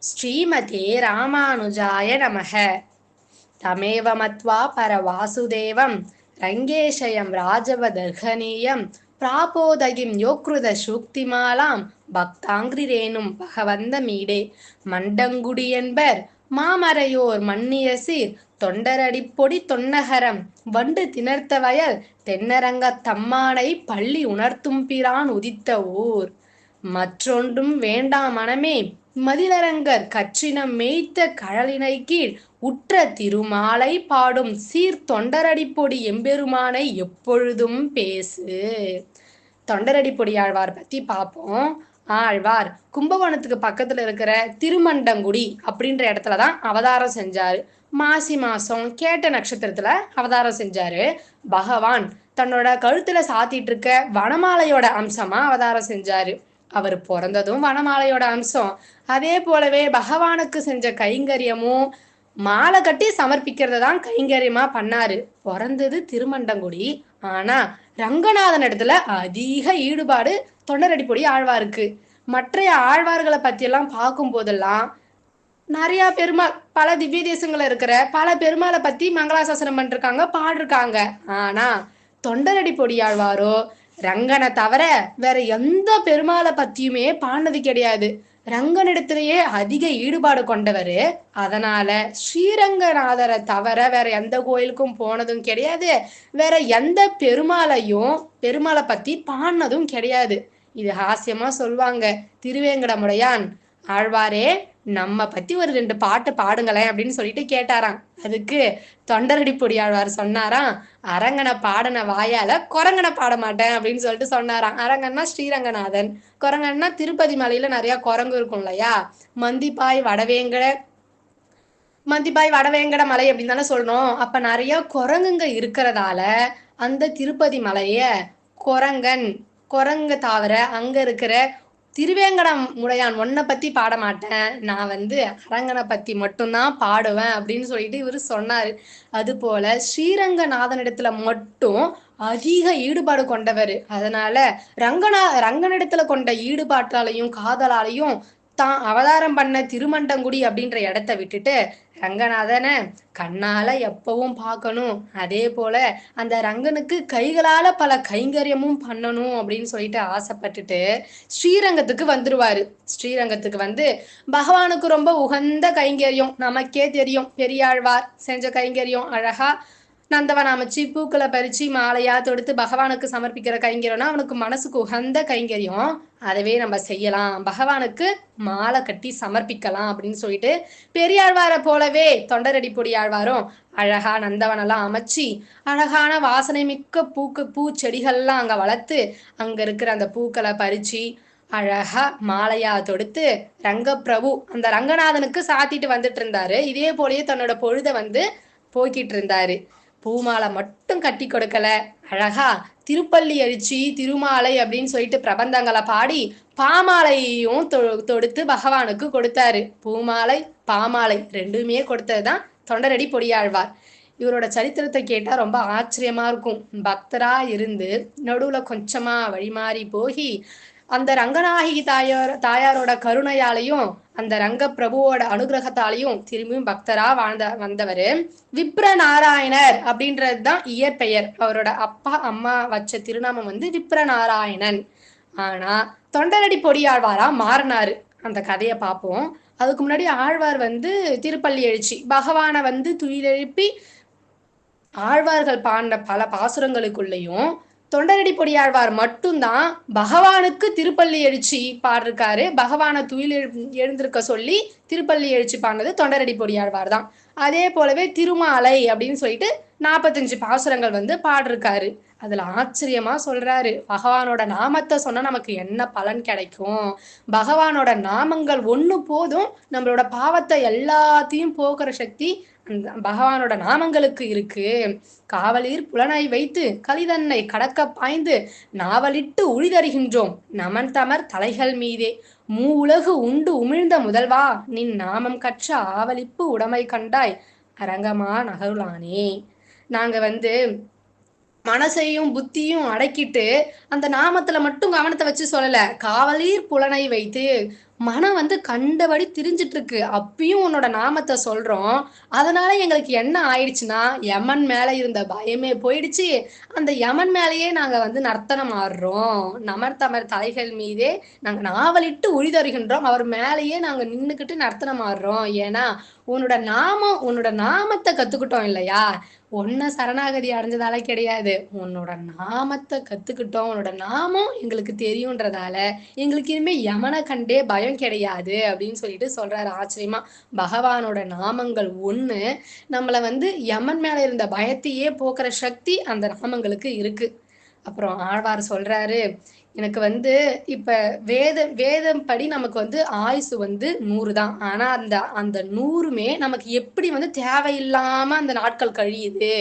ஸ்ரீமதே ராமானுஜாய நமக. தமேவ மத்வா பரவாசுதேவம் ரங்கேஷயம் ராஜவதர்கனீயம் பிராபோதகிம் யோக்ருத சூக்திமாலாம் பக்தாங்கிரேனும் பகவந்த மீடே மண்டங்குடி என்பர் மாமரையோர் மன்னியசீர் தொண்டரடிப்பொடி தொன்னகரம் வண்டு திணர்த்த வயல் தென்னரங்கத் தம்மானை பள்ளி உணர்த்தும் பிரான் உதித்த ஊர். மற்றொன்றும் வேண்டாம் மனமே, மதிலரங்கர் கற்றினம் மேய்த்த கழலினை கீழ் உற்ற திருமாலை பாடும் சீர் தொண்டரடிப்பொடி எம்பெருமானை எப்பொழுதும் பேசு. தொண்டரடிப்பொடி ஆழ்வார் பத்தி பார்ப்போம். ஆழ்வார் கும்பகோணத்துக்கு பக்கத்துல இருக்கிற திருமண்டங்குடி அப்படின்ற இடத்துலதான் அவதாரம் செஞ்சாரு. மாசி மாசம் கேட்ட நட்சத்திரத்துல அவதாரம் செஞ்சாரு. பகவான் தன்னோட கழுத்துல சாத்திட்டு இருக்க வனமாலையோட அம்சமா அவதாரம் செஞ்சாரு. அவர் பிறந்ததும் வனமாலையோட அம்சம். அதே போலவே பகவானுக்கு செஞ்ச கைங்கரியமும் மாலை கட்டி சமர்ப்பிக்கிறத தான் கைங்கரியமா பண்ணாரு. பிறந்தது திருமண்டங்குடி, ஆனா ரங்கநாதன் இடத்துல அதிக ஈடுபாடு தொண்டரடிப்பொடி ஆழ்வாருக்கு. மற்றைய ஆழ்வார்களை பத்தி எல்லாம் பார்க்கும் போதெல்லாம் நிறைய பெருமாள், பல திவ்ய தேசங்கள்ல இருக்கிற பல பெருமாளை பத்தி மங்களாசாசனம் பண்ணிருக்காங்க, பாடிருக்காங்க. ஆனா தொண்டரடிப்பொடி ஆழ்வாரோ ரங்கனை தவிர வேற எந்த பெருமாளை பத்தியுமே பாடினது கிடையாது. ரங்கனிடத்திலேயே அதிக ஈடுபாடு கொண்டவர். அதனால ஸ்ரீரங்கநாதரை தவிர வேற எந்த கோயிலுக்கும் போனதும் கிடையாது, வேற எந்த பெருமாளை பத்தி பாடினதும் கிடையாது. இது ஹாஸ்யமா சொல்லுவாங்க. திருவேங்கடமுடையான், ஆழ்வாரே நம்ம பத்தி ஒரு 2 பாட்டு பாடுங்களேன் அப்படின்னு சொல்லிட்டு கேட்டாராம். அதுக்கு தொண்டரடிப்பொடி ஆழ்வார் சொன்னாராம், அரங்கனை பாடின வாயால குரங்கனை பாட மாட்டேன் அப்படின்னு சொல்லிட்டு சொன்னாராம். அரங்கன்னா ஸ்ரீரங்கநாதன், குரங்கன்னா திருப்பதி மலையில நிறைய குரங்கு இருக்கும் இல்லையா, மந்திப்பாய் வடவேங்கட மலை அப்படின்னு தானே சொல்லணும். அப்ப நிறைய குரங்குங்க இருக்கிறதால அந்த திருப்பதி மலைய குரங்கு தவிர அங்க இருக்கிற திருவேங்கடம் முடையான் ஒன்னை பத்தி பாட மாட்டேன், நான் அரங்கனை பத்தி மட்டும்தான் பாடுவேன் அப்படின்னு சொல்லிட்டு இவர் சொன்னாரு. அது போல ஸ்ரீரங்கநாதனிடத்துல மட்டும் அதிக ஈடுபாடு கொண்டவர். அதனால ரங்கனிடத்துல கொண்ட ஈடுபாட்டாலையும் காதலாலையும் தான் அவதாரம் பண்ண திருமண்டங்குடி அப்படின்ற இடத்த விட்டுட்டு ரங்கநாதனை கண்ணால எப்பவும் பார்க்கணும், அதே போல அந்த ரங்கனுக்கு கைகளால பல கைங்கரியமும் பண்ணணும் அப்படின்னு சொல்லிட்டு ஆசைப்பட்டுட்டு ஸ்ரீரங்கத்துக்கு வந்துருவாரு. ஸ்ரீரங்கத்துக்கு பகவானுக்கு ரொம்ப உகந்த கைங்கரியம் நமக்கே தெரியும். பெரியாழ்வார் செஞ்ச கைங்கரியம் அழகா நந்தவன் அமைச்சு பூக்களை பறிச்சு மாலையா தொடுத்து பகவானுக்கு சமர்ப்பிக்கிற கைங்கரியம்னா அவனுக்கு மனசுக்கு உகந்த கைங்கரியம். அதவே நம்ம செய்யலாம், பகவானுக்கு மாலை கட்டி சமர்ப்பிக்கலாம் அப்படின்னு சொல்லிட்டு பெரியாழ்வாரை போலவே தொண்டரடிப்பொடி ஆழ்வாரும் அழகா நந்தவனெல்லாம் அமைச்சு அழகான வாசனை மிக்க பூச்செடிகள்லாம் அங்க வளர்த்து அங்க இருக்கிற அந்த பூக்களை பறிச்சு அழகா மாலையா தொடுத்து ரங்கப்பிரபு அந்த ரங்கநாதனுக்கு சாத்திட்டு வந்துட்டு இருந்தாரு. இதே போலயே தன்னோட பொழுத போய்கிட்டு இருந்தாரு. பூமாலை மட்டும் கட்டி கொடுக்கல, அழகா திருப்பள்ளி எழுச்சி திருமாலை அப்படின்னு சொல்லிட்டு பிரபந்தங்களை பாடி பாமாலையும் தொடுத்து பகவானுக்கு கொடுத்தாரு. பூமாலை பாமாலை ரெண்டுமே கொடுத்ததுதான் தொண்டரடிப்பொடி ஆழ்வார். இவரோட சரித்திரத்தை கேட்டா ரொம்ப ஆச்சரியமா இருக்கும். பக்தரா இருந்து நடுவுல கொஞ்சமா வழிமாறி போகி அந்த ரங்கநாயகி தாயாரோட கருணையாலையும் அந்த ரங்க பிரபுவோட அனுகிரகத்தாலையும் திரும்பியும் பக்தரா வந்தவர் விப்ர நாராயணர் அப்படின்றதுதான் இயற்பெயர். அவரோட அப்பா அம்மா வச்ச திருநாமம் விப்ர நாராயணன். ஆனா தொண்டரடிப்பொடி ஆழ்வாரா மாறினாரு. அந்த கதையை பார்ப்போம். அதுக்கு முன்னாடி ஆழ்வார் திருப்பள்ளி எழுச்சி பகவானை துயிலெழுப்பி ஆழ்வார்கள் பாண்ட பல பாசுரங்களுக்குள்ளேயும் தொண்டரடிப்பொடி ஆழ்வார் மட்டும்தான் பகவானுக்கு திருப்பள்ளி எழுச்சி பாடிருக்காரு. பகவானை துயில் எழுந்திருக்க சொல்லி திருப்பள்ளி எழுச்சி பாடினது தொண்டரடிப்பொடி ஆழ்வார் தான். அதே போலவே திருமாலை அப்படின்னு சொல்லிட்டு 45 பாசுரங்கள் பாடிருக்காரு. அதுல ஆச்சரியமா சொல்றாரு, பகவானோட நாமத்தை சொன்னா நமக்கு என்ன பலன் கிடைக்கும், பகவானோட நாமங்கள் ஒண்ணு போதும், நம்மளோட பாவத்தை எல்லாத்தையும் போக்குற சக்தி அந்த பகவானோட நாமங்களுக்கு இருக்கு. காவலீர் புலனை வைத்து கலிதன்னை கடக்க பாய்ந்து நாவலிட்டு உழிதருகின்றோம் நமன் தமர் தலைகள் மீதே உலகு உண்டு உமிழ்ந்த முதல்வா நின் நாமம் கற்ற ஆவலிப்பு உடைமை கண்டாய் அரங்கமா நகருளானே. நாங்க மனசையும் புத்தியும் அடக்கிட்டு அந்த நாமத்துல மட்டும் கவனத்தை வச்சு சொல்லல, காவலீர் புலனை வைத்து மனம் வந்து கண்டபடி திரிஞ்சிட்டு இருக்கு. அப்பயும் உன்னோட நாமத்தை சொல்றோம். அதனால எங்களுக்கு என்ன ஆயிடுச்சுன்னா, யமன் மேல இருந்த பயமே போயிடுச்சு. அந்த யமன் மேலேயே நாங்க வந்து நர்த்தனம் ஆடுறோம். நமர் தலைகள் மீதே நாங்க நாவலிட்டு உழிதருகின்றோம். அவர் மேலேயே நாங்க நின்னுக்கிட்டு நர்த்தனம் ஆடுறோம். ஏன்னா உன்னோட நாமத்தை கத்துக்கிட்டோம் இல்லையா? உன்னை சரணாகதி அடைஞ்சதால கிடையாது. உன்னோட நாமத்தை கத்துக்கிட்டோம். உன்னோட நாமம் எங்களுக்கு தெரியுன்றதால எங்களுக்கு இனிமே யமனை கண்டே பயம் கிடையாது அப்படின்னு சொல்லிட்டு சொல்றாரு ஆச்சரியமா. பகவானோட நாமங்கள் ஒண்ணு நம்மளை வந்து யமன் மேல இருந்த பயத்தையே போக்குற சக்தி அந்த நாமங்களுக்கு இருக்கு. அப்புறம் ஆழ்வார் சொல்றாரு, எனக்கு வந்து இப்ப வேதம் படி நமக்கு வந்து ஆயுசு வந்து 100 தான். ஆனா அந்த அந்த 100மே நமக்கு எப்படி வந்து தேவையில்லாம அந்த நாட்கள் கழியுது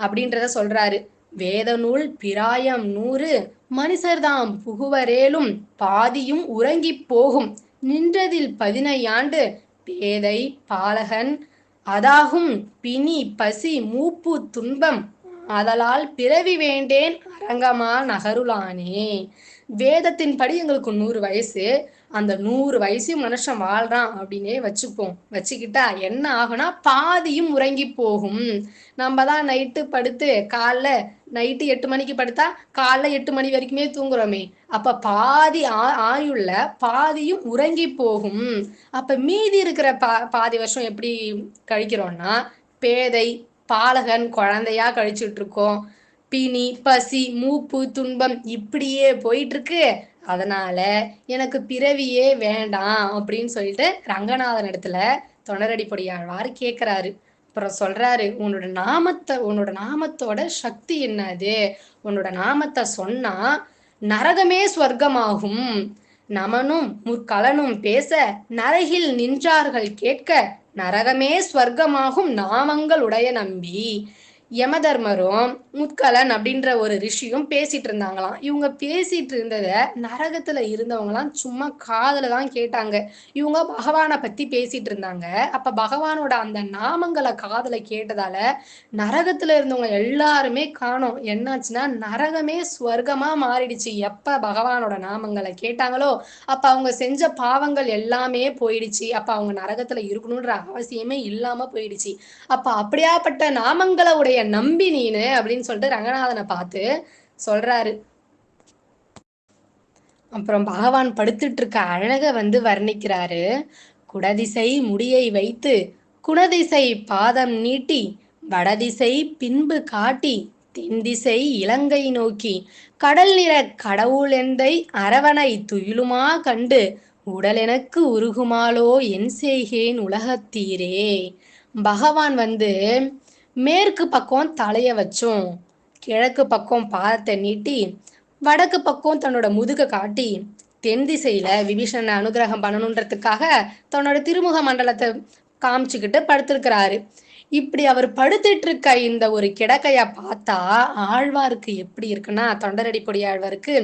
அப்படின்றத சொல்றாரு. வேத நூல் பிராயம் 100 மனுஷர்தாம் புகுவரேலும் பாதியும் உறங்கி போகும் நின்றதில் 15 பேதை பாலகன் அதாகும் பிணி பசி மூப்பு துன்பம் அதலால் பிறவி வேண்டேன் அரங்கமா நகருளானே. வேதத்தின்படி எங்களுக்கு 100 வயசு. அந்த 100 வயசையும் மனுஷன் வாழ்றான் அப்படின்னே வச்சுப்போம். வச்சுக்கிட்டா என்ன ஆகும்னா பாதியும் உறங்கி போகும். நம்ம தான் நைட்டு படுத்து காலைல நைட்டு 8 மணிக்கு படுத்தா காலைல 8 மணி வரைக்குமே தூங்குறோமே. அப்ப பாதி ஆயுள்ல பாதியும் உறங்கி போகும். அப்ப மீதி இருக்கிற பாதி வருஷம் எப்படி கழிக்கிறோம்னா, பேதை பாலகன் குழந்தையா கழிச்சுட்டு இருக்கோம். பிணி பசி மூப்பு துன்பம் இப்படியே போயிட்டு இருக்கு. அதனால எனக்கு பிறவியே வேண்டாம் அப்படின்னு சொல்லிட்டு ரங்கநாதன் இடத்துல தொண்டரடிப்பொடியாழ்வார் கேட்கிறாரு. அப்புறம் சொல்றாரு, உன்னோட நாமத்தோட சக்தி என்னது? உன்னோட நாமத்தை சொன்னா நரகமே ஸ்வர்க்கமாகும். நமனும் முற்கலனும் பேச நரகில் நின்றார்கள் கேட்க நரகமே ஸ்வர்க்கமாகும் நாமங்கள் உடைய நம்பி. யமதர்மரும் முத்கலன் அப்படின்ற ஒரு ரிஷியும் பேசிட்டு இருந்தாங்களாம். இவங்க பேசிட்டு இருந்தத நரகத்துல இருந்தவங்கலாம் சும்மா காதுல தான் கேட்டாங்க. இவங்க பகவானை பத்தி பேசிட்டு இருந்தாங்க. அப்ப பகவானோட அந்த நாமங்களை காதுல கேட்டதால நரகத்துல இருந்தவங்க எல்லாருமே காணோம். என்னாச்சுன்னா நரகமே ஸ்வர்க்கமா மாறிடுச்சு. எப்ப பகவானோட நாமங்களை கேட்டாங்களோ அப்ப அவங்க செஞ்ச பாவங்கள் எல்லாமே போயிடுச்சு. அப்ப அவங்க நரகத்துல இருக்கணும்ன்ற அவசியமே இல்லாம போயிடுச்சு. அப்ப அப்படியாப்பட்ட நாமங்களை உடைய நம்பி நீனு அப்படின்னு சொல்லிட்டு ரங்கநாதனை பார்த்து சொல்றாரு. அப்புறம் பகவான் படுத்துட்டு இருக்க அழக வந்து வர்ணிக்கிறாரு. குடதிசை முடியை வைத்து குணதிசை பாதம் நீட்டி வடதிசை பின்பு காட்டி தென்திசை இலங்கை நோக்கி கடல் நிற கடவுள் எந்தை அரவணை துயிலுமா கண்டு உடல் எனக்கு உருகுமாலோ என் செய்கேன் உலகத்தீரே. பகவான் வந்து மேற்கு பக்கம் தலைய வச்சும் கிழக்கு பக்கம் பாதத்தை நீட்டி வடக்கு பக்கம் தன்னோட முதுக காட்டி தென் திசையில விபீஷணனை அனுகிரகம் பண்ணணுன்றதுக்காக தன்னோட திருமுக மண்டலத்தை காமிச்சுக்கிட்டு படுத்திருக்கிறாரு. இப்படி அவர் படுத்துட்டு இருக்க இந்த ஒரு கிடக்கைய பார்த்தா ஆழ்வாருக்கு எப்படி இருக்குன்னா, தொண்டரடிப்பொடி ஆழ்வாருக்கு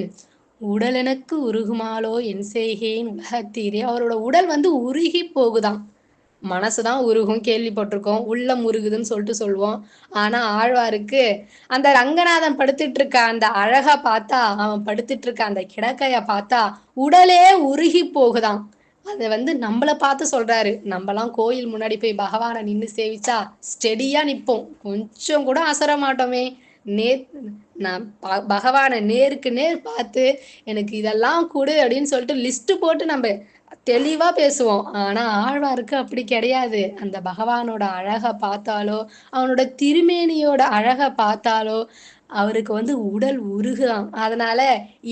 உடல் எனக்கு உருகுமாலோ என் செய்கேன் உலகத்தீரே. அவரோட உடல் வந்து உருகி போகுதாம். மனசுதான் உருகும், கேள்விப்பட்டிருக்கோம். உள்ளம் உருகுதுன்னு சொல்லிட்டு சொல்லுவோம். ஆனா ஆழ்வாருக்கு அந்த ரங்கநாதன் படுத்துட்டு இருக்க அந்த அழகா பார்த்தா, அவன் படுத்துட்டு இருக்க அந்த கிடக்கைய பார்த்தா உடலே உருகி போகுதாம். அதை வந்து நம்மளை பார்த்து சொல்றாரு. நம்மலாம் கோயில் முன்னாடி போய் பகவானை நின்று சேவிச்சா ஸ்டெடியா நிற்போம், கொஞ்சம் கூட அசர மாட்டோமே. நே நான் பகவானை நேருக்கு நேர் பார்த்து எனக்கு இதெல்லாம் கொடு அப்படின்னு சொல்லிட்டு லிஸ்ட் போட்டு நம்ம தெளிவா பேசுவோம். ஆனா ஆழ்வாருக்கு அப்படி கிடையாது. அந்த பகவானோட அழகை பார்த்தாலோ அவனோட திருமேனியோட அழகை பார்த்தாலோ அவருக்கு வந்து உடல் உருகுதான். அதனால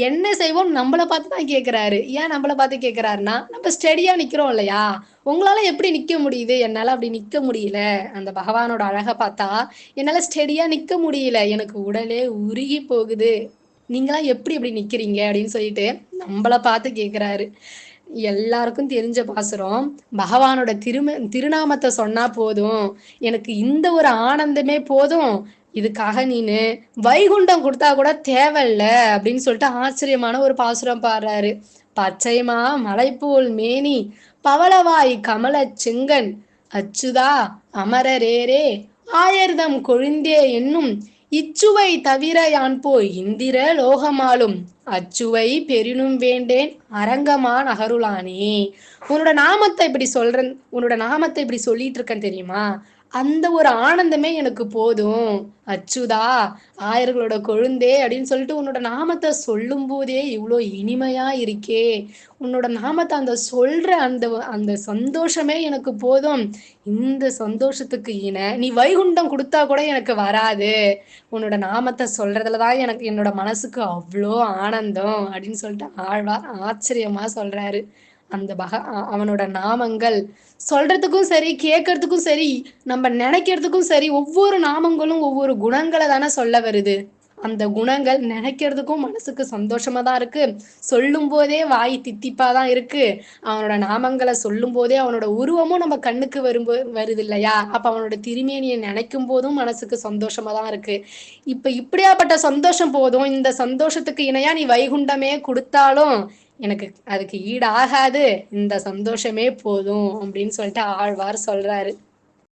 என்ன செய்வோம் நம்மளை பார்த்து தான் கேட்கிறாரு. ஏன் நம்மளை பார்த்து கேட்கிறாருன்னா, நம்ம ஸ்டெடியா நிக்கிறோம் இல்லையா? உங்களால எப்படி நிக்க முடியுது? என்னால அப்படி நிக்க முடியல. அந்த பகவானோட அழகை பார்த்தா என்னால ஸ்டெடியா நிக்க முடியல, எனக்கு உடலே உருகி போகுது. நீங்களாம் எப்படி இப்படி நிக்கிறீங்க அப்படின்னு சொல்லிட்டு நம்மளை பார்த்து கேட்கிறாரு. எல்லாருக்கும் தெரிஞ்ச பாசுரம். பகவானோட திருநாமத்தை சொன்னா போதும், எனக்கு இந்த ஒரு ஆனந்தமே போதும், இதுக்காக நீனு வைகுண்டம் கொடுத்தா கூட தேவையில்ல அப்படின்னு சொல்லிட்டு ஆச்சரியமான ஒரு பாசுரம் பாடுறாரு. பச்சைமா மலைப்போல் மேனி பவளவாய் கமல செங்கன் அச்சுதா அமரரேரே ஆயர்தம் கொழுந்தே என்னும் இச்சுவை தவிர யான் போய் இந்திர லோகமாலும் அச்சுவை பெரினும் வேண்டேன் அரங்கமா நகருளானே. உன்னோட நாமத்தை இப்படி சொல்றேன், உன்னோட நாமத்தை இப்படி சொல்லிட்டு இருக்கேன் தெரியுமா, அந்த ஒரு ஆனந்தமே எனக்கு போதும். அச்சுதா, ஆயர்களோட கொழுந்தே அப்படின்னு சொல்லிட்டு உன்னோட நாமத்தை சொல்லும் போதே இவ்வளோ இனிமையா இருக்கே. உன்னோட நாமத்தை அந்த சொல்ற அந்த அந்த சந்தோஷமே எனக்கு போதும். இந்த சந்தோஷத்துக்கு நீ வைகுண்டம் கொடுத்தா கூட எனக்கு வராது. உன்னோட நாமத்தை சொல்றதுலதான் எனக்கு என்னோட மனசுக்கு அவ்வளோ ஆனந்தம் அப்படின்னு சொல்லிட்டு ஆழ்வார் ஆச்சரியமா சொல்றாரு. அந்த அவனோட நாமங்கள் சொல்றதுக்கும் சரி, கேட்கறதுக்கும் சரி, நம்ம நினைக்கிறதுக்கும் சரி, ஒவ்வொரு நாமங்களும் ஒவ்வொரு குணங்களை தானே சொல்ல வருது. அந்த குணங்கள் நினைக்கிறதுக்கும் மனசுக்கு சந்தோஷமா தான் இருக்கு, சொல்லும் போதே வாய் தித்திப்பாதான் இருக்கு. அவனோட நாமங்களை சொல்லும் போதே அவனோட உருவமும் நம்ம கண்ணுக்கு வருது இல்லையா, அப்ப அவனோட திருமேனியை நினைக்கும் போதும் மனசுக்கு சந்தோஷமா தான் இருக்கு. இப்ப இப்படியாப்பட்ட சந்தோஷம் போதும். இந்த சந்தோஷத்துக்கு இணையா நீ வைகுண்டமே கொடுத்தாலும் எனக்கு அதுக்கு ஈடாகாது. இந்த சந்தோஷமே போதும் அப்படின்னு சொல்லிட்டு ஆழ்வார் சொல்றாரு.